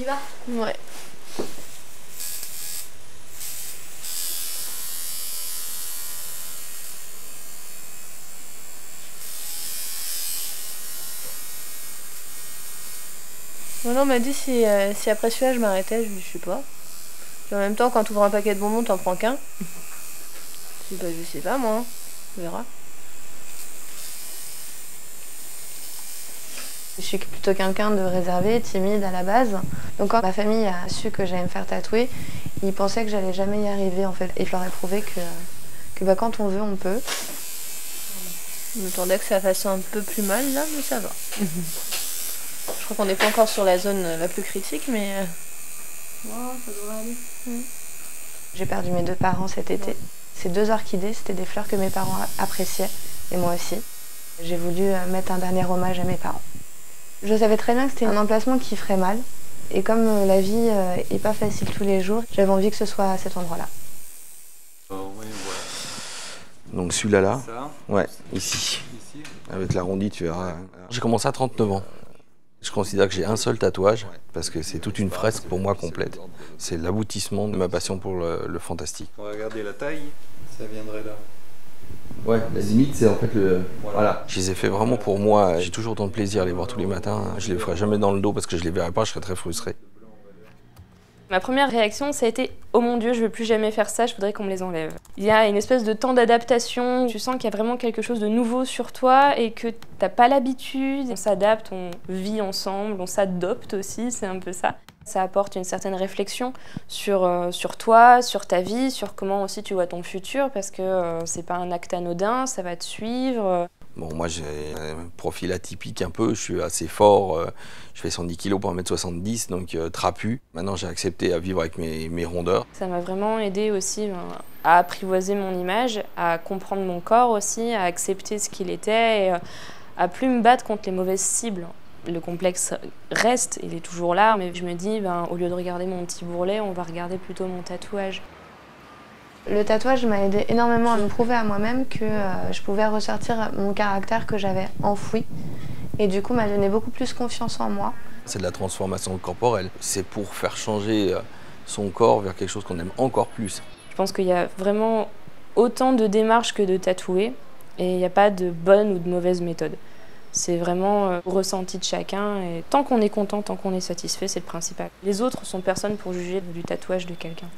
y va? Ouais. Bon, on m'a dit si après celui-là je m'arrêtais, je sais pas. Puis en même temps, quand tu ouvres un paquet de bonbons, t'en prends qu'un. Je sais pas moi, on verra. Je suis plutôt quelqu'un de réservé, timide à la base. Donc quand ma famille a su que j'allais me faire tatouer, ils pensaient que j'allais jamais y arriver en fait. Et je leur ai prouvé que quand on veut, on peut. Je m'attendais que ça fasse un peu plus mal là, mais ça va. Je crois qu'on n'est pas encore sur la zone la plus critique, mais Oh, ça devrait aller. J'ai perdu mes 2 parents cet été. Ces 2 orchidées, c'était des fleurs que mes parents appréciaient, et moi aussi. J'ai voulu mettre un dernier hommage à mes parents. Je savais très bien que c'était un emplacement qui ferait mal, et comme la vie est pas facile tous les jours, j'avais envie que ce soit à cet endroit-là. Donc celui-là, là, ouais, ici, avec l'arrondi, tu verras. J'ai commencé à 39 ans. Je considère que j'ai un seul tatouage, parce que c'est toute une fresque pour moi complète. C'est l'aboutissement de ma passion pour le fantastique. On va regarder la taille, ça viendrait là. Ouais, la limite, c'est en fait le... Voilà. Je les ai fait vraiment pour moi. J'ai toujours autant de plaisir à les voir tous les matins. Je les ferai jamais dans le dos parce que je les verrai pas, je serais très frustré. Ma première réaction, ça a été « Oh mon Dieu, je veux plus jamais faire ça, je voudrais qu'on me les enlève ». Il y a une espèce de temps d'adaptation, tu sens qu'il y a vraiment quelque chose de nouveau sur toi et que t'as pas l'habitude. On s'adapte, on vit ensemble, on s'adopte aussi, c'est un peu ça. Ça apporte une certaine réflexion sur toi, sur ta vie, sur comment aussi tu vois ton futur, parce que c'est pas un acte anodin, ça va te suivre. Bon, moi j'ai un profil atypique un peu, je suis assez fort, je fais 110 kg pour 1m70, donc trapu. Maintenant j'ai accepté à vivre avec mes rondeurs. Ça m'a vraiment aidé aussi à apprivoiser mon image, à comprendre mon corps aussi, à accepter ce qu'il était, et à plus me battre contre les mauvaises cibles. Le complexe reste, il est toujours là, mais je me dis, au lieu de regarder mon petit bourrelet, on va regarder plutôt mon tatouage. Le tatouage m'a aidé énormément à me prouver à moi-même que je pouvais ressortir mon caractère que j'avais enfoui. Et du coup, m'a donné beaucoup plus confiance en moi. C'est de la transformation corporelle. C'est pour faire changer son corps vers quelque chose qu'on aime encore plus. Je pense qu'il y a vraiment autant de démarches que de tatoués. Et il n'y a pas de bonne ou de mauvaise méthode. C'est vraiment ressenti de chacun. Et tant qu'on est content, tant qu'on est satisfait, c'est le principal. Les autres sont personne pour juger du tatouage de quelqu'un.